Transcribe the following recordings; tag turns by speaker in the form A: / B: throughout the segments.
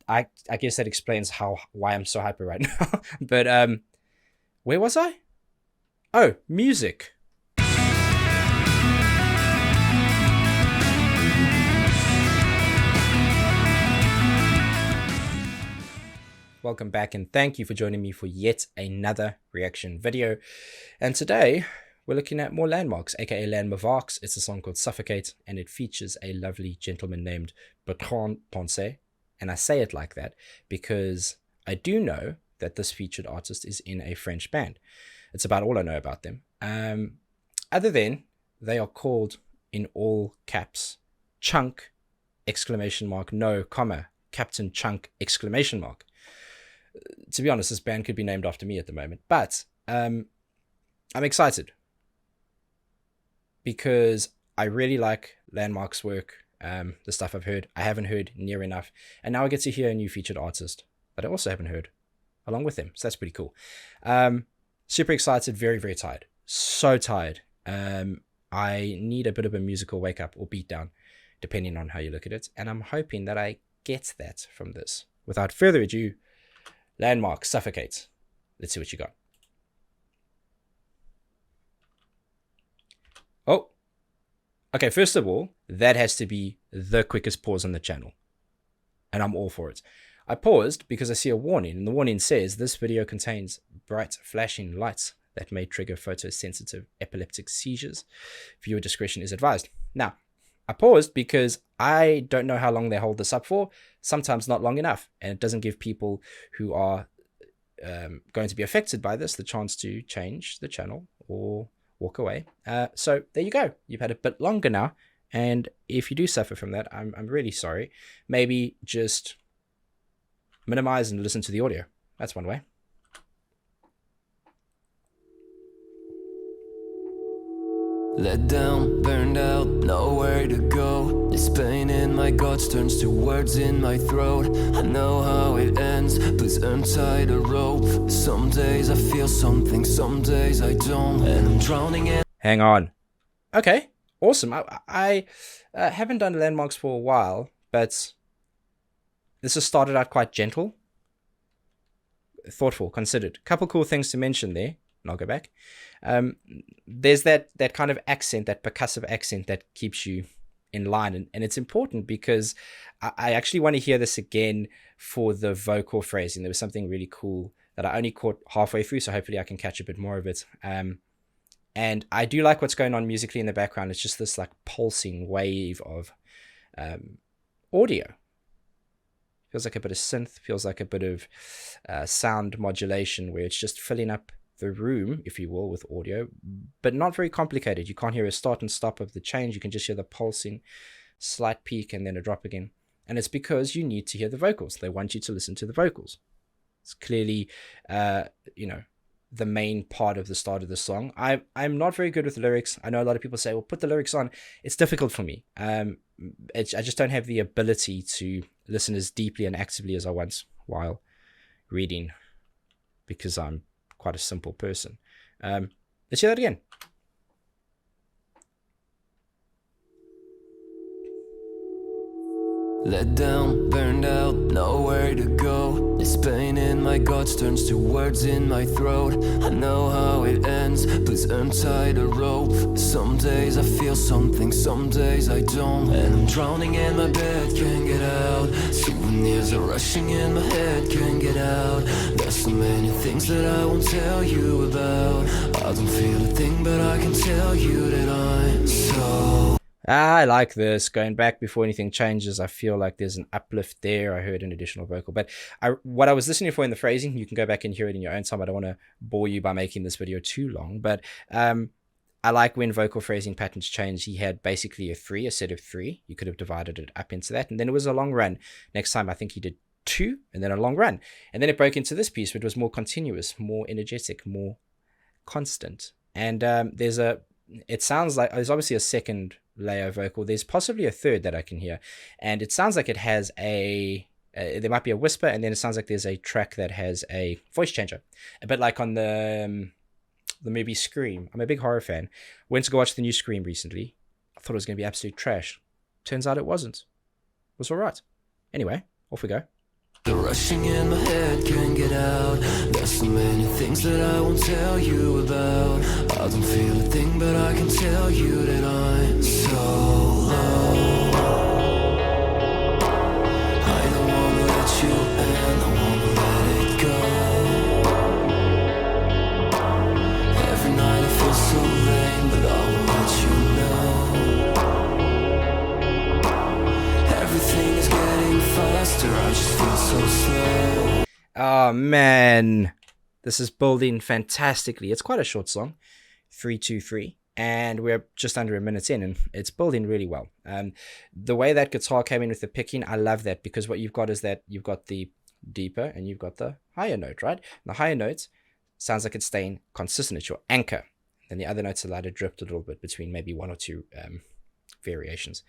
A: I guess that explains why I'm so hyper right now. But where was I? Oh, music. Welcome back, and thank you for joining me for yet another reaction video. And today we're looking at more Landmvrks, aka Landmvrks. It's a song called Suffocate, and it features a lovely gentleman named BERTRAND PONCET. And I say it like that because I do know that this featured artist is in a French band. It's about all I know about them. Other than they are called, in all caps, Chunk, exclamation mark, no, comma, Captain Chunk, exclamation mark. To be honest, this band could be named after me at the moment, but I'm excited because I really like Landmvrks' work, the stuff I've heard. I haven't heard near enough, and now I get to hear a new featured artist that I also haven't heard along with them, so that's pretty cool. Super excited, very, very tired. So tired. I need a bit of a musical wake-up or beatdown, depending on how you look at it, and I'm hoping that I get that from this. Without further ado, Landmvrks, Suffocate. Let's see what you got. Oh, okay, first of all, that has to be the quickest pause on the channel, and I'm all for it. I paused because I see a warning, and the warning says this video contains bright flashing lights that may trigger photosensitive epileptic seizures. Viewer discretion is advised. Now, I paused because I don't know how long they hold this up for, sometimes not long enough, and it doesn't give people who are going to be affected by this the chance to change the channel or walk away. So there you go. You've had a bit longer now, and if you do suffer from that, I'm really sorry. Maybe just minimize and listen to the audio. That's one way.
B: Let down, burned out, nowhere to go. This pain in my guts turns to words in my throat. I know how it ends, please untie the rope. Some days I feel something, some days I don't, and I'm drowning in...
A: Hang on. Okay, awesome. I haven't done Landmvrks for a while, but this has started out quite gentle, thoughtful, considered. Couple cool things to mention there, and I'll go back. There's that kind of accent, that percussive accent that keeps you in line, and it's important because I actually want to hear this again for the vocal phrasing. There was something really cool that I only caught halfway through, so hopefully I can catch a bit more of it. And I do like what's going on musically in the background. It's just this like pulsing wave of audio. Feels like a bit of synth, feels like a bit of sound modulation where it's just filling up the room, if you will, with audio, but not very complicated. You can't hear a start and stop of the change. You can just hear the pulsing, slight peak, and then a drop again. And it's because you need to hear the vocals. They want you to listen to the vocals. It's clearly, the main part of the start of the song. I'm not very good with the lyrics. I know a lot of people say, well, put the lyrics on. It's difficult for me. I just don't have the ability to listen as deeply and actively as I once while reading, because I'm quite a simple person. Let's hear that again.
B: Let down, burned out, nowhere to go. This pain in my guts turns to words in my throat. I know how it ends, please untie the rope. Some days I feel something, some days I don't, and I'm drowning in my bed, can't get out. Souvenirs are rushing in my head, can't get out. There's so many things that I won't tell you about. I don't feel a thing, but I can tell you that I'm so...
A: I like this. Going back before anything changes, I feel like there's an uplift there. I heard an additional vocal, but what I was listening for in the phrasing, you can go back and hear it in your own time. I don't want to bore you by making this video too long, but I like when vocal phrasing patterns change. He had basically a set of three. You could have divided it up into that, and then it was a long run. Next time I think he did two, and then a long run, and then it broke into this piece, which was more continuous, more energetic, more constant. And it sounds like there's obviously a second layer vocal. There's possibly a third that I can hear, and it sounds like it has there might be a whisper, and then it sounds like there's a track that has a voice changer, a bit like on the movie Scream. I'm a big horror fan. Went to go watch the new Scream recently. I thought it was going to be absolute trash. Turns out it wasn't. It was all right. Anyway, off we go.
B: The rushing in my head can't get out. There's so many things that I won't tell you about. I don't feel a thing, but I can tell you that I'm so low. I don't wanna let you in, I wanna let it go. Every night I feel so lame, but I won't let you know. Everything is getting faster, I just feel so slow.
A: Oh man, this is building fantastically. It's quite a short song, 3-2-3, and we're just under a minute in, and it's building really well. The way that guitar came in with the picking, I love that, because what you've got is that you've got the deeper and you've got the higher note, right? And the higher note sounds like it's staying consistent. It's your anchor. Then the other notes allow to drift a little bit between maybe one or two variations,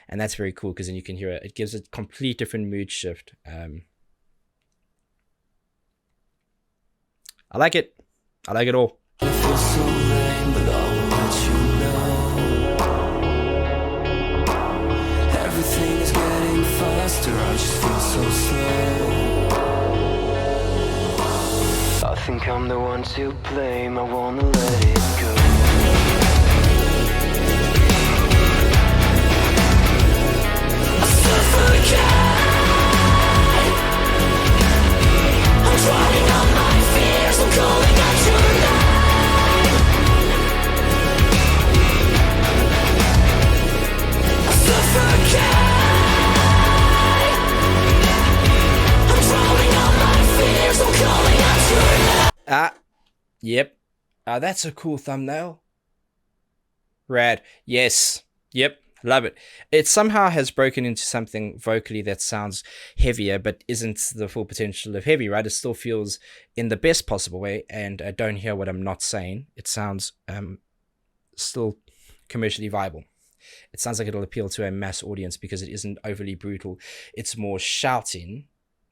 A: and that's very cool, because then you can hear it. It gives a complete different mood shift. I like it. I like it all.
B: I feel so lame, but I will let you know. Everything is getting faster, I just feel so slow. I think I'm the one to blame, I wanna let it go. I suffocate. I'm drowning out my fears, I'm calling out your name. I suffocate. I'm drowning out my fears, I'm calling out your name.
A: Yep. That's a cool thumbnail. Rad. Yes. Yep. Love it. It somehow has broken into something vocally that sounds heavier, but isn't the full potential of heavy, right? It still feels in the best possible way, and I don't hear what I'm not saying. It sounds still commercially viable. It sounds like it'll appeal to a mass audience because it isn't overly brutal. It's more shouting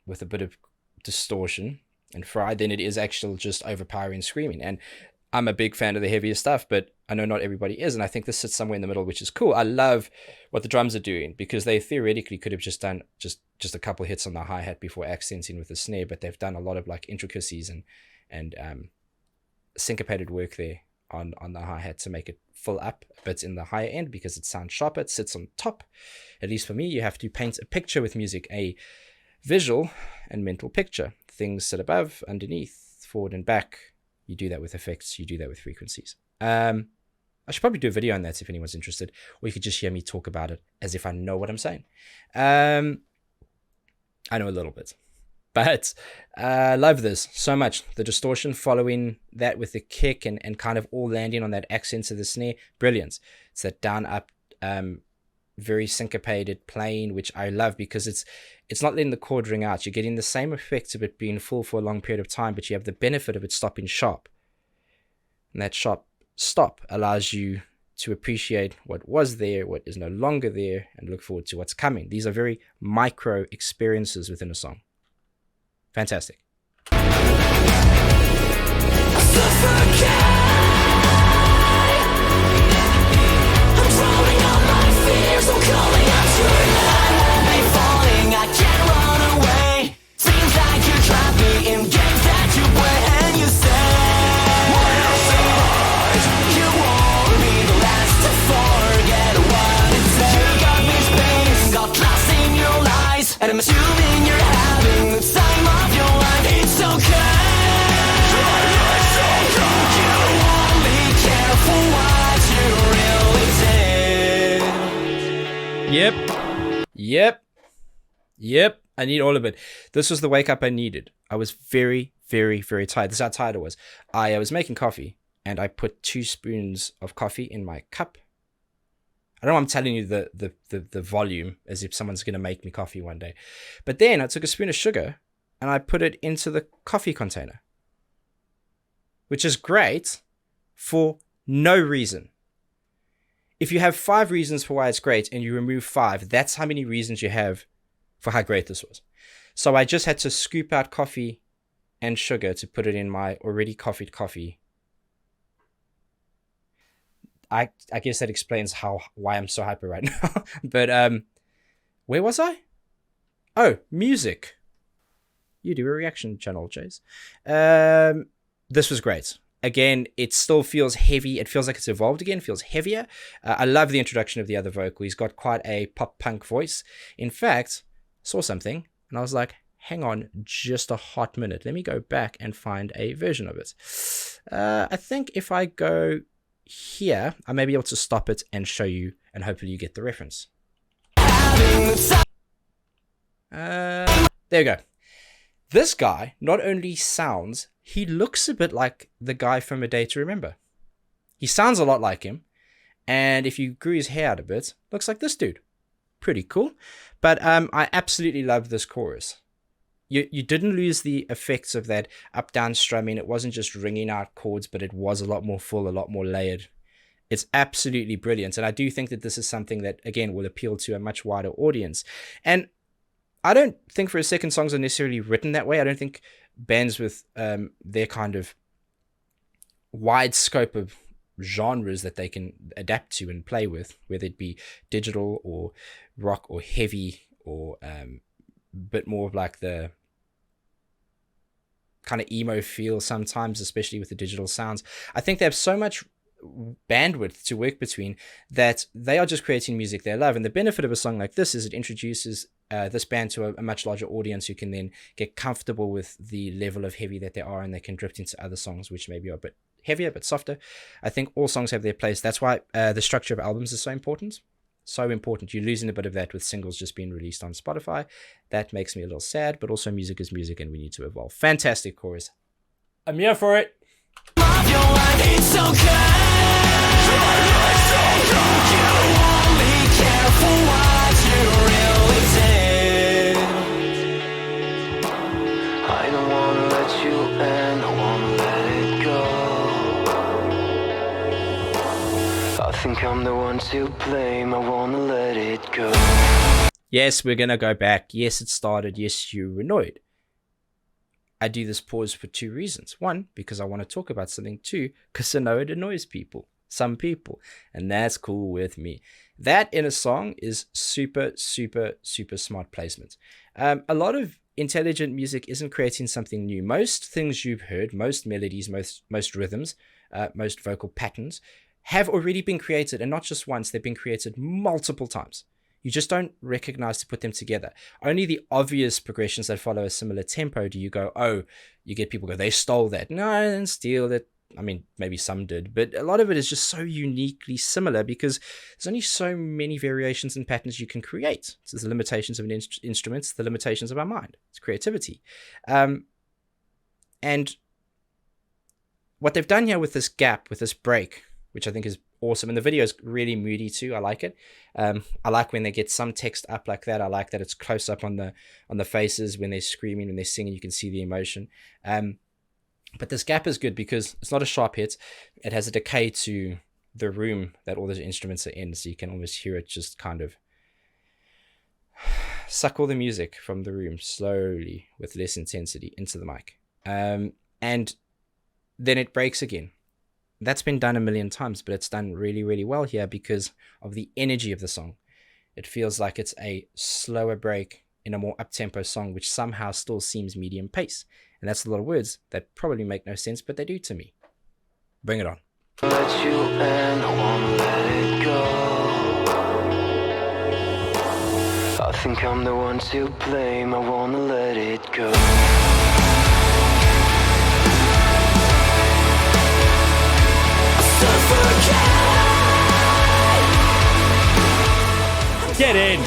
A: with a bit of distortion and fried than it is actual just overpowering screaming. And I'm a big fan of the heavier stuff, but I know not everybody is, and I think this sits somewhere in the middle, which is cool. I love what the drums are doing, because they theoretically could have just done just a couple hits on the hi-hat before accenting with the snare, but they've done a lot of like intricacies and syncopated work there on the hi-hat to make it full up a bit in the higher end, because it sounds sharper. It sits on top. At least for me, you have to paint a picture with music, a visual and mental picture. Things sit above, underneath, forward and back. You do that with effects. You do that with frequencies. I should probably do a video on that if anyone's interested, or you could just hear me talk about it as if I know what I'm saying. I know a little bit, but I love this so much. The distortion following that with the kick and kind of all landing on that accent of the snare. Brilliant. It's that down up, very syncopated playing, which I love, because it's not letting the chord ring out. You're getting the same effect of it being full for a long period of time, but you have the benefit of it stopping sharp. And that sharp stop allows you to appreciate what was there, what is no longer there, and look forward to what's coming. These are very micro experiences within a song. Fantastic.
B: I'm calling out your name. I'm falling, I can't run away. Seems like you trap me in games that you play, and you say you won't be the last to forget what it says. You got me space, got lost in your lies, and I'm assuming you're having the time of your life. It's okay. You won't be careful what you really did.
A: Yep. I need all of it. This was the wake up I needed. I was very, very, very tired. This is how tired I was. I was making coffee, and I put 2 spoons of coffee in my cup. I don't know why I'm telling you the volume as if someone's going to make me coffee one day. But then I took a spoon of sugar and I put it into the coffee container, which is great for no reason. If you have 5 reasons for why it's great and you remove 5, that's how many reasons you have for how great this was. So I just had to scoop out coffee and sugar to put it in my already coffeed coffee. I guess that explains why I'm so hyper right now. But where was I? Oh, music. You do a reaction channel, Chase. This was great. Again, it still feels heavy. It feels like it's evolved again. It feels heavier. I love the introduction of the other vocal. He's got quite a pop punk voice. In fact, saw something and I was like, hang on just a hot minute. Let me go back and find a version of it. I think if I go here, I may be able to stop it and show you, and hopefully you get the reference. There we go. This guy not only sounds, he looks a bit like the guy from A Day to Remember. He sounds a lot like him. And if you grew his hair out a bit, looks like this dude. Pretty cool. But I absolutely love this chorus. You didn't lose the effects of that up-down strumming. It wasn't just ringing out chords, but it was a lot more full, a lot more layered. It's absolutely brilliant. And I do think that this is something that, again, will appeal to a much wider audience. And I don't think for a second songs are necessarily written that way. I don't think bands with their kind of wide scope of genres that they can adapt to and play with, whether it be digital or rock or heavy or a bit more of like the kind of emo feel sometimes, especially with the digital sounds. I think they have so much bandwidth to work between that they are just creating music they love. And the benefit of a song like this is it introduces this band to a much larger audience who can then get comfortable with the level of heavy that they are, and they can drift into other songs which maybe are a bit heavier but softer. I think all songs have their place. That's why the structure of albums is so important. So important. You're losing a bit of that with singles just being released on Spotify. That makes me a little sad, but also music is music and we need to evolve. Fantastic chorus. I'm here for it.
B: Love your life, it's okay. You only care for what you really did. I don't wanna let you in, I wanna let it go. I think I'm the one to blame, I wanna let it go.
A: Yes, we're gonna go back. Yes, it started. Yes, you were annoyed. I do this pause for two reasons. One, because I want to talk about something. Two, because I know it annoys people. Some people. And that's cool with me. That in a song is super, super, super smart placement. A lot of intelligent music isn't creating something new. Most things you've heard, most melodies, most rhythms, most vocal patterns have already been created. And not just once, they've been created multiple times. You just don't recognize to put them together. Only the obvious progressions that follow a similar tempo do you go, oh, you get people go, they stole that. No, I didn't steal that. I mean, maybe some did, but a lot of it is just so uniquely similar because there's only so many variations and patterns you can create. So there's the limitations of an instrument, it's the limitations of our mind. It's creativity. And what they've done here with this gap, with this break, which I think is awesome. And the video is really moody too. I like it. I like when they get some text up like that. I like that it's close up on the faces when they're screaming, when they're singing, you can see the emotion. But this gap is good because it's not a sharp hit. It has a decay to the room that all those instruments are in. So you can almost hear it just kind of suck all the music from the room slowly with less intensity into the mic. And then it breaks again. That's been done a million times, but it's done really, really well here because of the energy of the song. It feels like it's a slower break in a more up-tempo song, which somehow still seems medium pace. And that's a lot of words that probably make no sense, but they do to me. Bring it on.
B: Let you in, I wanna let it go. I think I'm the one to blame, I wanna let it go.
A: Get in!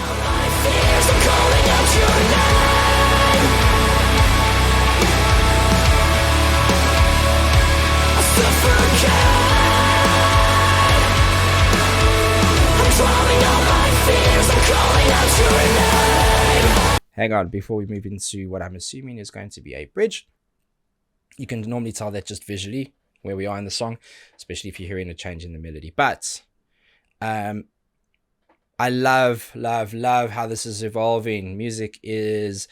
A: Hang on, before we move into what I'm assuming is going to be a bridge. You can normally tell that just visually where we are in the song, especially if you're hearing a change in the melody. But I love how this is evolving. Music is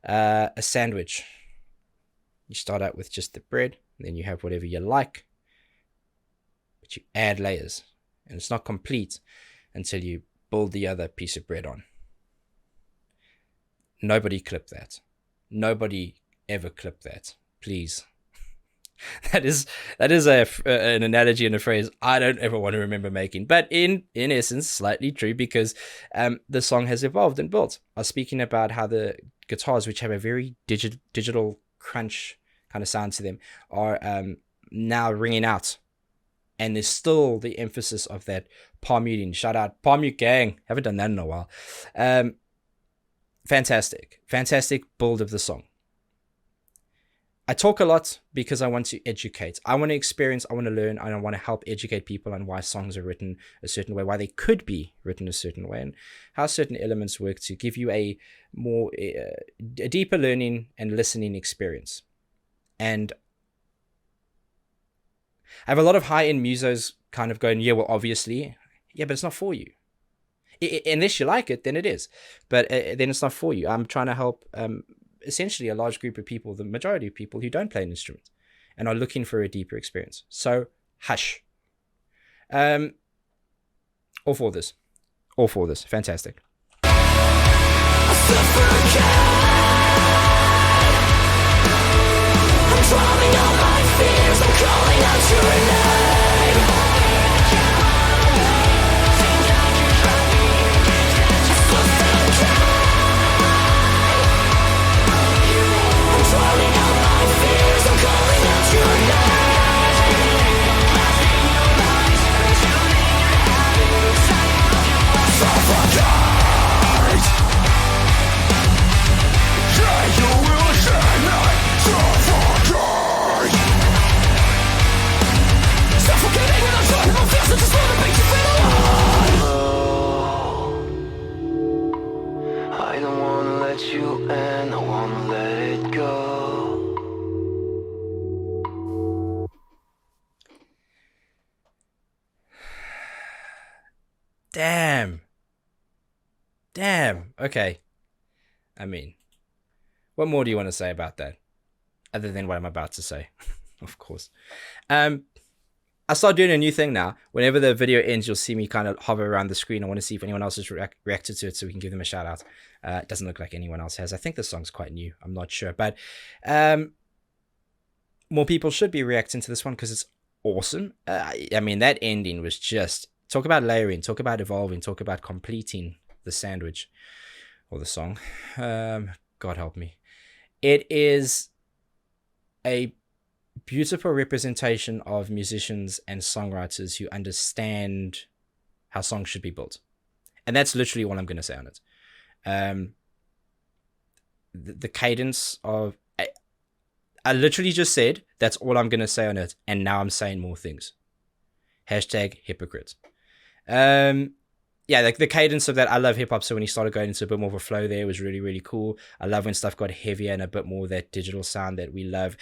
A: a sandwich. You start out with just the bread, and then you have whatever you like, but you add layers, and it's not complete until you build the other piece of bread on. Nobody clipped that. Nobody ever clip that, please. That is an analogy and a phrase I don't ever want to remember making, but in essence, slightly true, because the song has evolved and built. I was speaking about how the guitars, which have a very digital crunch kind of sound to them, are now ringing out, and there's still the emphasis of that palm muting. Shout out palm mute gang, haven't done that in a while. Fantastic build of the song. I talk a lot because I want to educate. I want to experience, I want to learn, and I want to help educate people on why songs are written a certain way, why they could be written a certain way, and how certain elements work to give you a deeper learning and listening experience. And I have a lot of high-end musos kind of going, yeah, well, obviously, yeah, but it's not for you. Unless you like it, then it is. But then it's not for you. I'm trying to help essentially a large group of people, the majority of people who don't play an instrument and are looking for a deeper experience. So hush. All for this. Fantastic.
B: Suffocate. I'm drowning all my fears, I'm calling out your name. Drowning out my fears, I'm calling out your name. Suffocate. Yeah, you will hear me. Suffocate. Suffocating when I'm drowning my fears, I just wanna make you feel alive. I don't wanna let you in, I wanna let it go.
A: Damn. Okay. I mean, what more do you want to say about that? Other than what I'm about to say, of course. I start doing a new thing now. Whenever the video ends, you'll see me kind of hover around the screen. I want to see if anyone else has reacted to it so we can give them a shout out. It doesn't look like anyone else has. I think the song's quite new. I'm not sure. But more people should be reacting to this one because it's awesome. I mean, that ending was just... Talk about layering, talk about evolving, talk about completing the sandwich or the song. God help me. It is a beautiful representation of musicians and songwriters who understand how songs should be built. And that's literally all I'm going to say on it. The cadence of... I literally just said, that's all I'm going to say on it. And now I'm saying more things. #hypocrite. Yeah, like the cadence of that. I love hip hop, so when he started going into a bit more of a flow there, it was really, really cool. I love when stuff got heavier and a bit more of that digital sound that we love.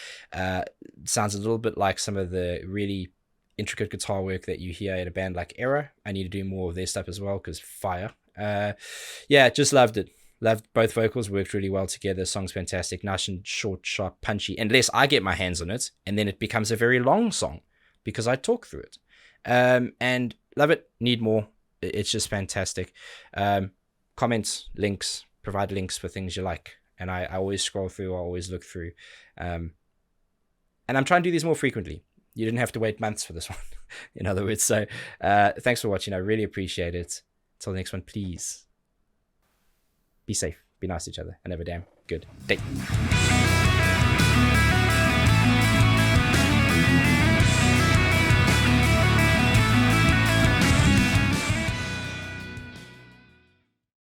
A: Sounds a little bit like some of the really intricate guitar work that you hear in a band like Era. I need to do more of their stuff as well, because fire. Yeah, just loved it. Loved both vocals, worked really well together. Song's fantastic, nice and short, sharp, punchy. Unless I get my hands on it, and then it becomes a very long song because I talk through it. And love it. Need more. It's just fantastic. Comments, links, provide links for things you like. And I always scroll through, I always look through. And I'm trying to do these more frequently. You didn't have to wait months for this one, in other words. So thanks for watching. I really appreciate it. Till the next one, please be safe, be nice to each other, and have a damn good day.